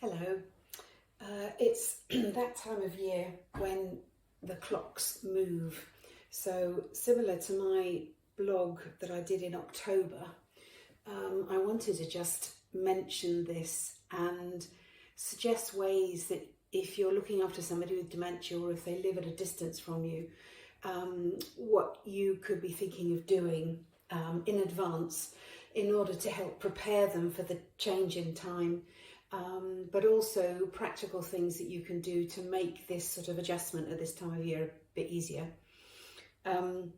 Hello. It's that time of year when the clocks move. So similar to my blog that I did in October, I wanted to just mention this and suggest ways that if you're looking after somebody with dementia or if they live at a distance from you, what you could be thinking of doing in advance in order to help prepare them for the change in time. But also practical things that you can do to make this sort of adjustment at this time of year a bit easier. According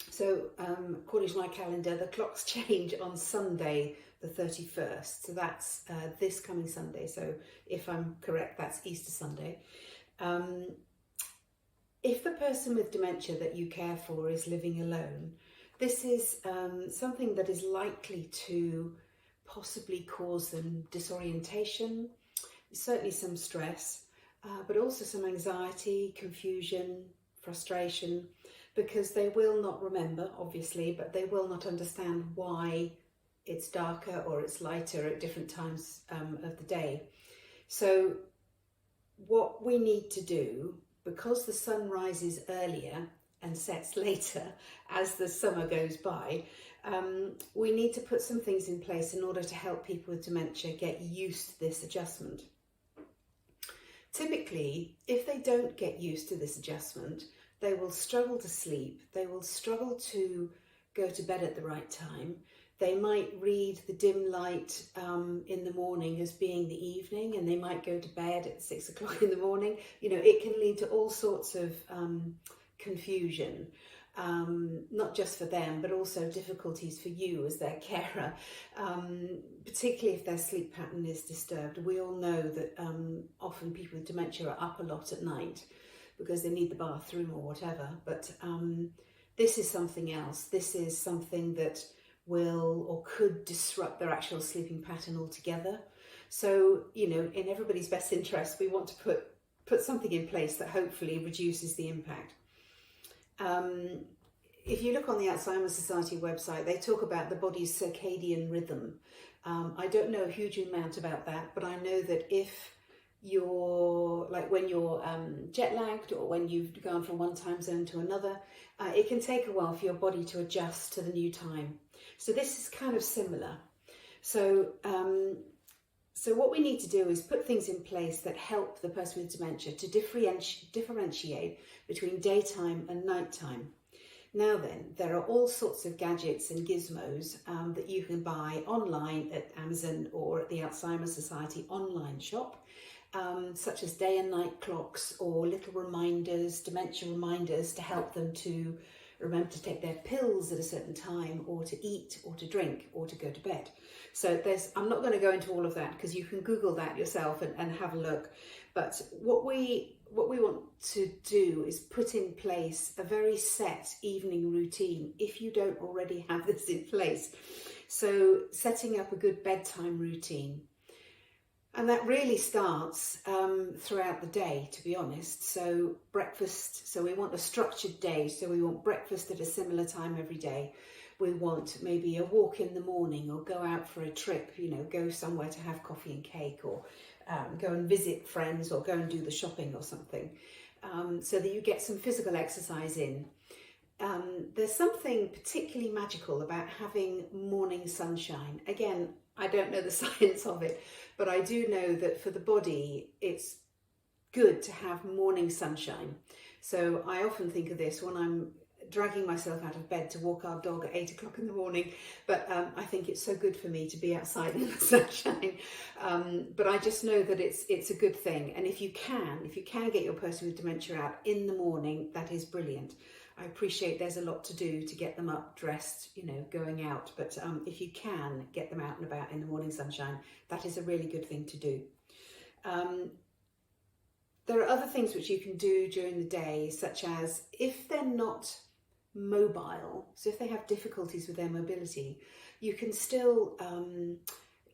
to my calendar, the clocks change on Sunday the 31st. So that's this coming Sunday. So if I'm correct, that's Easter Sunday. If the person with dementia that you care for is living alone, this is something that is likely to possibly cause them disorientation, certainly some stress, but also some anxiety, confusion, frustration, because they will not remember, obviously, but they will not understand why it's darker or it's lighter at different times of the day. So what we need to do, because the sun rises earlier and sets later as the summer goes by, we need to put some things in place in order to help people with dementia get used to this adjustment. Typically, if they don't get used to this adjustment, they will struggle to sleep, they will struggle to go to bed at the right time. They might read the dim light in the morning as being the evening, and they might go to bed at 6 o'clock in the morning. You know, it can lead to all sorts of confusion. Not just for them, but also difficulties for you as their carer, particularly if their sleep pattern is disturbed. We all know that often people with dementia are up a lot at night because they need the bathroom or whatever, but this is something else. This is something that will or could disrupt their actual sleeping pattern altogether. So, you know, in everybody's best interest, we want to put something in place that hopefully reduces the impact. If you look on the Alzheimer's Society website, they talk about the body's circadian rhythm. I don't know a huge amount about that, but I know that if you're, like when you're jet lagged or when you've gone from one time zone to another, it can take a while for your body to adjust to the new time. So this is kind of similar. So what we need to do is put things in place that help the person with dementia to differentiate between daytime and nighttime. Now then, there are all sorts of gadgets and gizmos that you can buy online at Amazon or at the Alzheimer's Society online shop, such as day and night clocks or little reminders, dementia reminders to help them to remember to take their pills at a certain time, or to eat, or to drink, or to go to bed. So I'm not going to go into all of that because you can Google that yourself and have a look. But what we want to do is put in place a very set evening routine if you don't already have this in place. So setting up a good bedtime routine. And that really starts throughout the day, to be honest. So breakfast, so we want a structured day. So we want breakfast at a similar time every day. We want maybe a walk in the morning, or go out for a trip, you know, go somewhere to have coffee and cake, or go and visit friends, or go and do the shopping or something, so that you get some physical exercise in. There's something particularly magical about having morning sunshine. Again, I don't know the science of it, but I do know that for the body, it's good to have morning sunshine. So I often think of this when I'm dragging myself out of bed to walk our dog at 8 o'clock in the morning, but I think it's so good for me to be outside in the sunshine. But I just know that it's a good thing. And if you can get your person with dementia out in the morning, that is brilliant. I appreciate there's a lot to do to get them up, dressed, you know, going out. But if you can get them out and about in the morning sunshine, that is a really good thing to do. There are other things which you can do during the day, such as if they're not mobile, so if they have difficulties with their mobility, you can still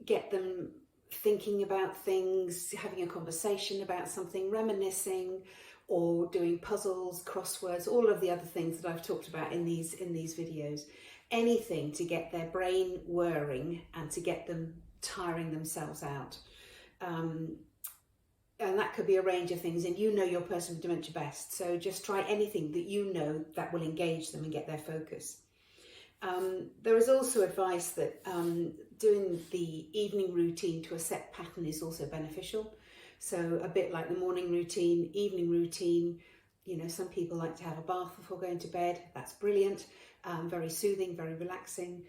get them thinking about things, having a conversation about something, reminiscing, or doing puzzles, crosswords, all of the other things that I've talked about in these videos. Anything to get their brain whirring and to get them tiring themselves out. And that could be a range of things, and you know your person with dementia best. So just try anything that you know that will engage them and get their focus. There is also advice that doing the evening routine to a set pattern is also beneficial. So a bit like the morning routine, evening routine, you know, some people like to have a bath before going to bed. That's brilliant. Very soothing, very relaxing.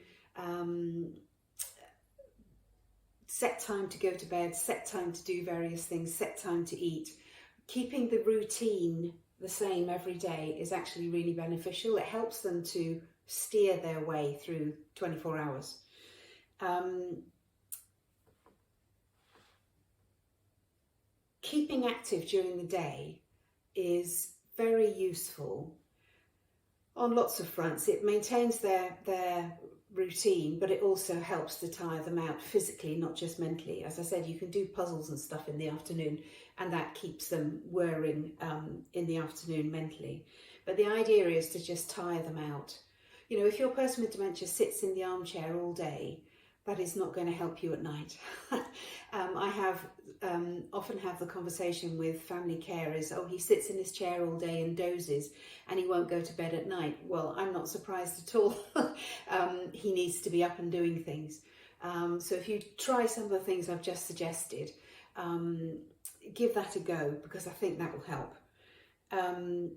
Set time to go to bed, set time to do various things, set time to eat. Keeping the routine the same every day is actually really beneficial. It helps them to steer their way through 24 hours. Keeping active during the day is very useful on lots of fronts. It maintains their routine, but it also helps to tire them out physically, not just mentally. As I said, you can do puzzles and stuff in the afternoon, and that keeps them whirring in the afternoon mentally. But the idea is to just tire them out. You know, if your person with dementia sits in the armchair all day, that is not going to help you at night. I have often have the conversation with family carers, oh, he sits in his chair all day and dozes and he won't go to bed at night. Well, I'm not surprised at all. He needs to be up and doing things. So if you try some of the things I've just suggested, give that a go, because I think that will help.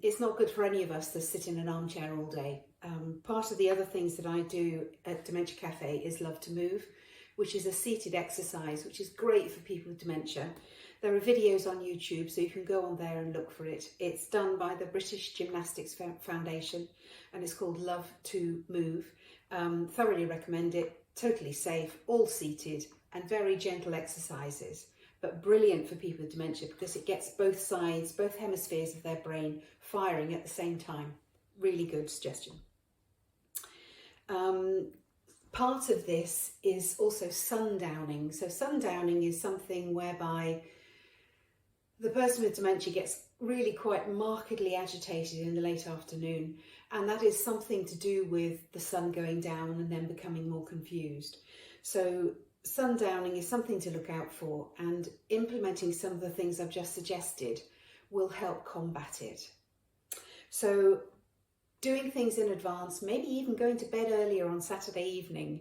It's not good for any of us to sit in an armchair all day. Part of the other things that I do at Dementia Cafe is Love to Move, which is a seated exercise, which is great for people with dementia. There are videos on YouTube, so you can go on there and look for it. It's done by the British Gymnastics Foundation, and it's called Love to Move. Thoroughly recommend it, totally safe, all seated, and very gentle exercises, but brilliant for people with dementia because it gets both sides, both hemispheres of their brain firing at the same time. Really good suggestion. Part of this is also sundowning. So sundowning is something whereby the person with dementia gets really quite markedly agitated in the late afternoon, and that is something to do with the sun going down and then becoming more confused. So sundowning is something to look out for, and implementing some of the things I've just suggested will help combat it. So doing things in advance, maybe even going to bed earlier on Saturday evening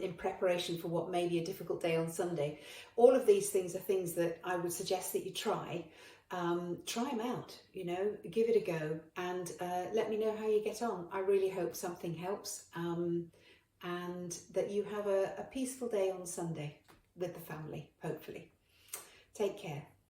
in preparation for what may be a difficult day on Sunday. All of these things are things that I would suggest that you try. Try them out, you know, give it a go, and let me know how you get on. I really hope something helps, and that you have a peaceful day on Sunday with the family, hopefully. Take care.